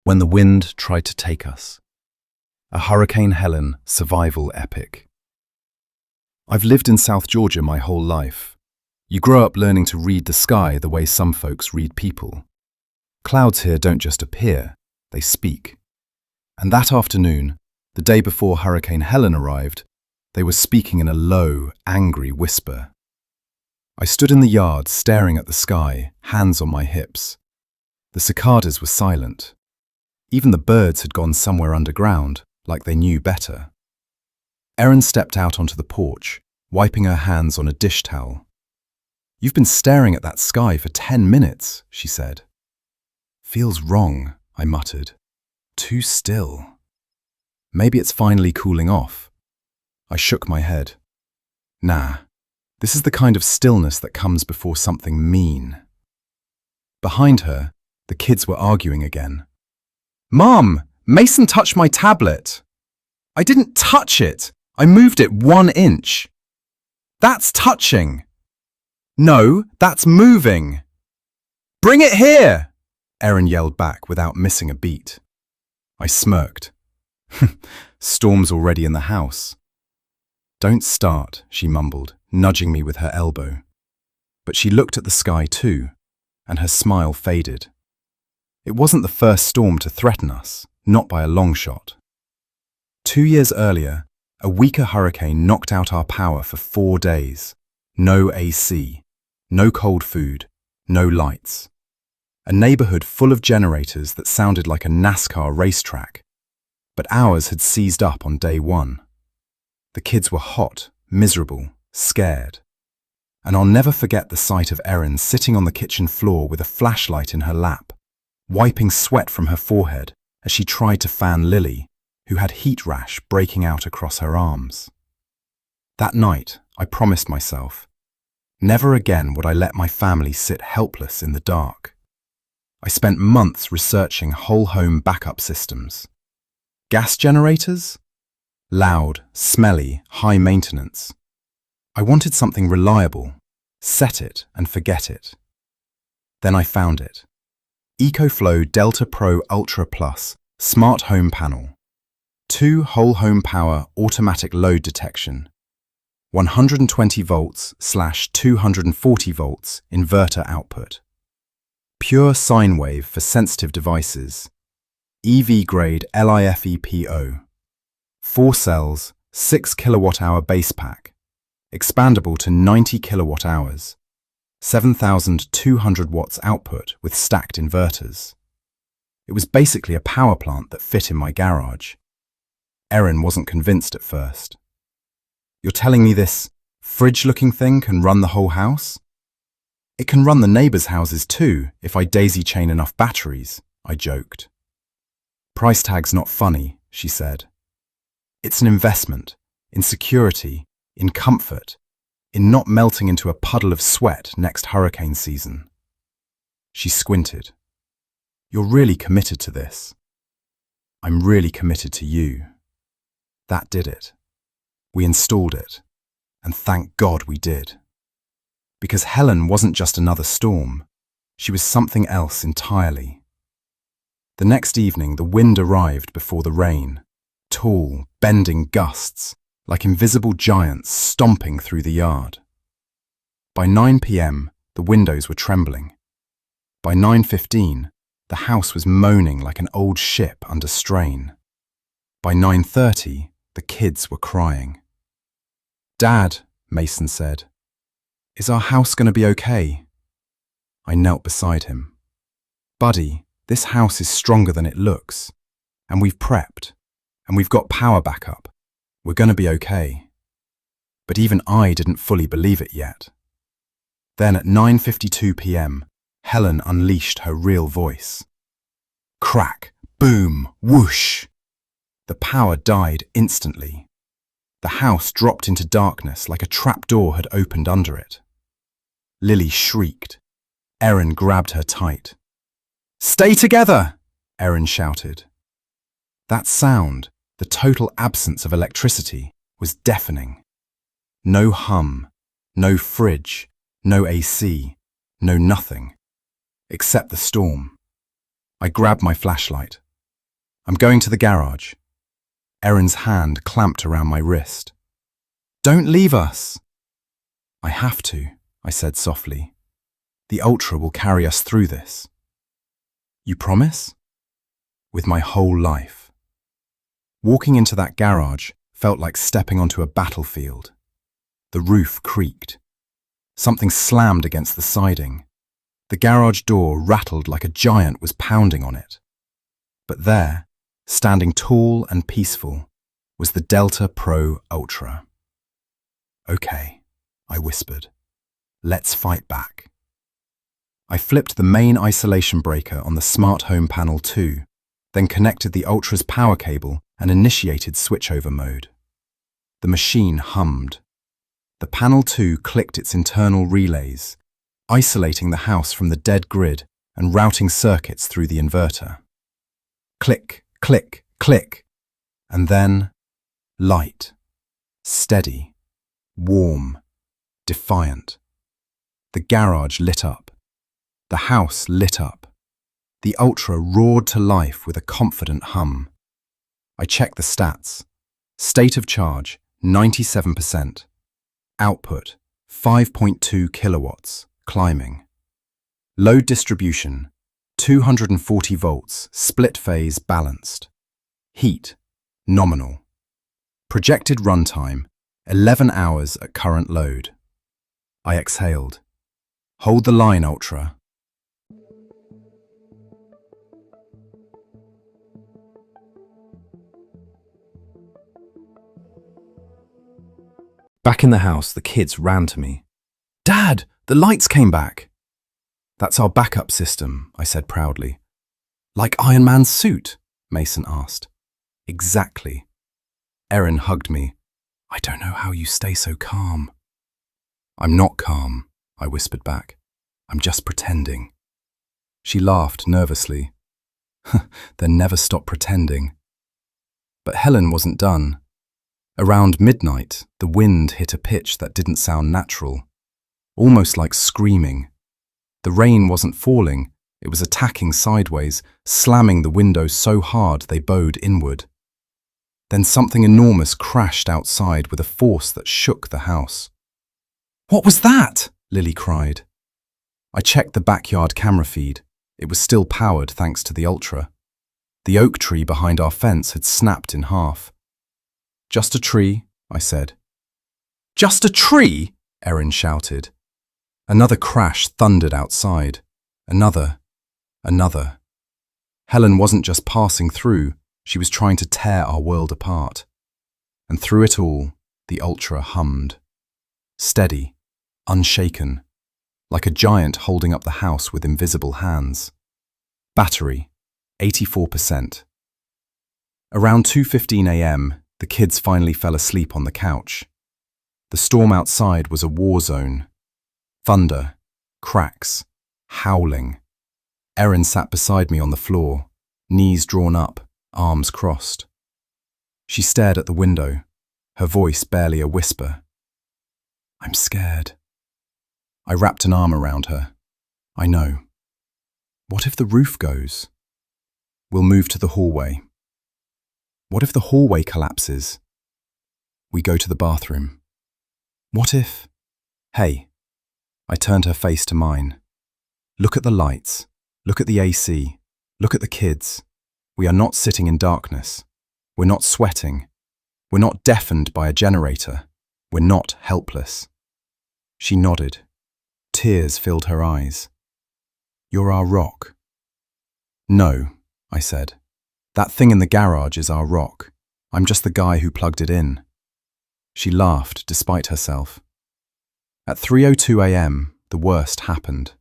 When the wind tried to take us. A Hurricane Helen survival epic. I've lived in South Georgia my whole life. You grow up learning to read the sky the way some folks read people. Clouds here don't just appear, they speak. And that afternoon, the day before Hurricane Helen arrived, they were speaking in a low, angry whisper. I stood in the yard staring at the sky, hands on my hips. The cicadas were silent. Even the birds had gone somewhere underground, like they knew better. Erin stepped out onto the porch, wiping her hands on a dish towel. "You've been staring at that sky for 10 minutes, she said. "Feels wrong," I muttered. "Too still. Maybe it's finally cooling off." I shook my head. Nah, this is the kind of stillness that comes before something mean. Behind her, the kids were arguing again. "Mom, Mason touched my tablet." "I didn't touch it. I moved it 1 inch." "That's touching." "No, that's moving." "Bring it here," Erin yelled back without missing a beat. I smirked. Storm's already in the house. "Don't start," she mumbled, nudging me with her elbow. But she looked at the sky too, and her smile faded. It wasn't the first storm to threaten us, not by a long shot. 2 years earlier, a weaker hurricane knocked out our power for 4 days. No AC, no cold food, no lights. A neighborhood full of generators that sounded like a NASCAR racetrack. But ours had seized up on day 1. The kids were hot, miserable, scared. And I'll never forget the sight of Erin sitting on the kitchen floor with a flashlight in her lap, wiping sweat from her forehead as she tried to fan Lily, who had heat rash breaking out across her arms. That night, I promised myself, never again would I let my family sit helpless in the dark. I spent months researching whole home backup systems. Gas generators? Loud, smelly, high maintenance. I wanted something reliable, set it and forget it. Then I found it. EcoFlow Delta Pro Ultra Plus Smart Home Panel. 2 whole home power automatic load detection. 120 volts/240 volts inverter output. Pure sine wave for sensitive devices. EV grade LiFePO. 4 cells, 6 kilowatt-hour base pack. Expandable to 90 kilowatt-hours. 7,200 watts output with stacked inverters. It was basically a power plant that fit in my garage. Erin wasn't convinced at first. "You're telling me this fridge-looking thing can run the whole house?" "It can run the neighbors' houses too, if I daisy-chain enough batteries," I joked. "Price tag's not funny," she said. "It's an investment, in security, in comfort, in not melting into a puddle of sweat next hurricane season." She squinted. "You're really committed to this." "I'm really committed to you." That did it. We installed it, and thank God we did. Because Helen wasn't just another storm, she was something else entirely. The next evening, the wind arrived before the rain, tall, bending gusts, like invisible giants stomping through the yard. By 9 p.m., the windows were trembling. By 9:15, the house was moaning like an old ship under strain. By 9:30, the kids were crying. "Dad," Mason said, "is our house going to be okay?" I knelt beside him. "Buddy, this house is stronger than it looks, and we've prepped, and we've got power backup. We're going to be okay." But even I didn't fully believe it yet. Then at 9:52 p.m., Helen unleashed her real voice. Crack, boom, whoosh. The power died instantly. The house dropped into darkness like a trapdoor had opened under it. Lily shrieked. Erin grabbed her tight. "Stay together!" Erin shouted. That sound, the total absence of electricity, was deafening. No hum, no fridge, no AC, no nothing, except the storm. I grabbed my flashlight, I'm going to the garage. Erin's hand clamped around my wrist. Don't leave us. I have to, I said softly. The Ultra will carry us through this. You promise? With my whole life. Walking into that garage felt like stepping onto a battlefield. The roof creaked. Something slammed against the siding. The garage door rattled like a giant was pounding on it. But there, standing tall and peaceful, was the Delta Pro Ultra. Okay, I whispered. Let's fight back. I flipped the main isolation breaker on the smart home panel too, then connected the Ultra's power cable and initiated switchover mode. The machine hummed. The panel 2 clicked its internal relays, isolating the house from the dead grid and routing circuits through the inverter. Click, click, click, and then light, steady, warm, defiant. The garage lit up. The house lit up. The Ultra roared to life with a confident hum. I checked the stats. State of charge, 97%. Output, 5.2 kilowatts, climbing. Load distribution, 240 volts, split phase balanced. Heat, nominal. Projected runtime, 11 hours at current load. I exhaled. Hold the line, Ultra. Back in the house, the kids ran to me. Dad, the lights came back. That's our backup system, I said proudly. Like Iron Man's suit? Mason asked. Exactly. Erin hugged me. I don't know how you stay so calm. I'm not calm, I whispered back. I'm just pretending. She laughed nervously. Then never stop pretending. But Helen wasn't done. Around midnight, the wind hit a pitch that didn't sound natural, almost like screaming. The rain wasn't falling, it was attacking sideways, slamming the windows so hard they bowed inward. Then something enormous crashed outside with a force that shook the house. What was that? Lily cried. I checked the backyard camera feed. It was still powered thanks to the Ultra. The oak tree behind our fence had snapped in half. Just a tree, I said. Just a tree? Erin shouted. Another crash thundered outside. Another. Helen wasn't just passing through, she was trying to tear our world apart. And through it all, the Ultra hummed. Steady, unshaken, like a giant holding up the house with invisible hands. Battery, 84%. Around 2:15 a.m., the kids finally fell asleep on the couch. The storm outside was a war zone. Thunder, cracks, howling. Erin sat beside me on the floor, knees drawn up, arms crossed. She stared at the window, her voice barely a whisper. I'm scared. I wrapped an arm around her. I know. What if the roof goes? We'll move to the hallway. What if the hallway collapses? We go to the bathroom. What if... Hey. I turned her face to mine. Look at the lights. Look at the AC. Look at the kids. We are not sitting in darkness. We're not sweating. We're not deafened by a generator. We're not helpless. She nodded. Tears filled her eyes. You're our rock. No, I said. That thing in the garage is our rock. I'm just the guy who plugged it in. She laughed despite herself. At 3:02 a.m., the worst happened.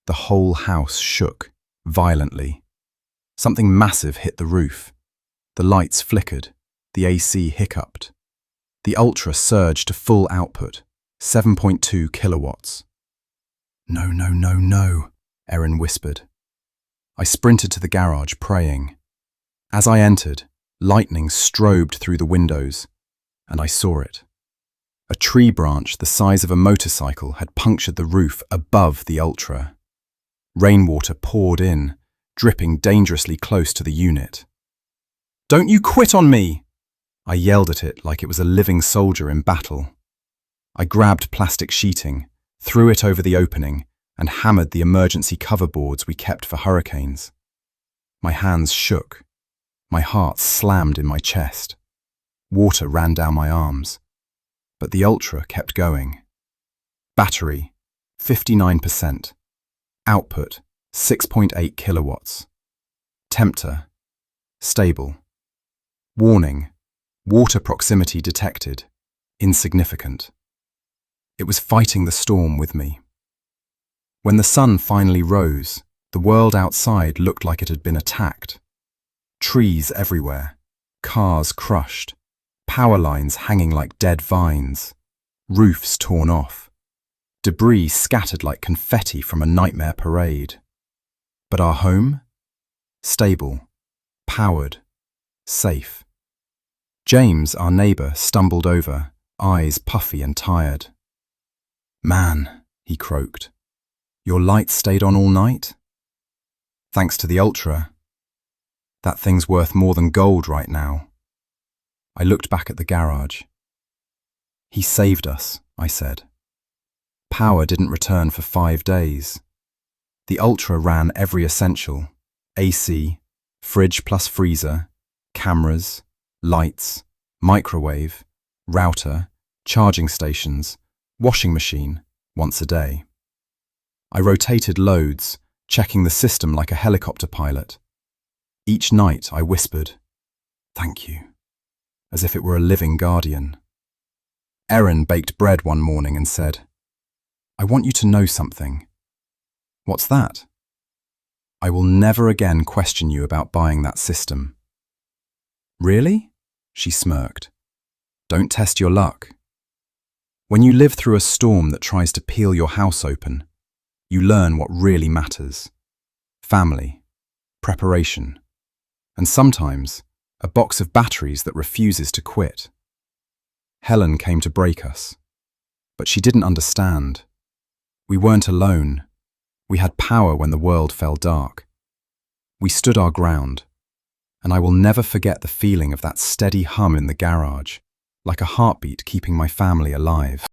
The whole house shook, violently. Something massive hit the roof. The lights flickered. The AC hiccuped. The Ultra surged to full output, 7.2 kilowatts. No, Erin whispered. I sprinted to the garage, praying. As I entered, lightning strobed through the windows, and I saw it. A tree branch the size of a motorcycle had punctured the roof above the Ultra. Rainwater poured in, dripping dangerously close to the unit. "Don't you quit on me!" I yelled at it like it was a living soldier in battle. I grabbed plastic sheeting, threw it over the opening, and hammered the emergency cover boards we kept for hurricanes. My hands shook. My heart slammed in my chest. Water ran down my arms. But the Ultra kept going. Battery, 59%. Output, 6.8 kilowatts. Temperature, stable. Warning, water proximity detected, insignificant. It was fighting the storm with me. When the sun finally rose, the world outside looked like it had been attacked. Trees everywhere, cars crushed, power lines hanging like dead vines, roofs torn off, debris scattered like confetti from a nightmare parade. But our home? Stable, powered, safe. James, our neighbour, stumbled over, eyes puffy and tired. "Man," he croaked, "your lights stayed on all night?" "Thanks to the Ultra. That thing's worth more than gold right now." I looked back at the garage. "He saved us," I said. Power didn't return for 5 days. The Ultra ran every essential: AC, fridge plus freezer, cameras, lights, microwave, router, charging stations, washing machine, once a day. I rotated loads, checking the system like a helicopter pilot. Each night I whispered, "Thank you," as if it were a living guardian. Erin baked bread one morning and said, "I want you to know something." "What's that?" "I will never again question you about buying that system." "Really?" She smirked. "Don't test your luck. When you live through a storm that tries to peel your house open, you learn what really matters: family, preparation, and sometimes a box of batteries that refuses to quit. Helen came to break us, but she didn't understand. We weren't alone. We had power when the world fell dark. We stood our ground, and I will never forget the feeling of that steady hum in the garage, like a heartbeat keeping my family alive.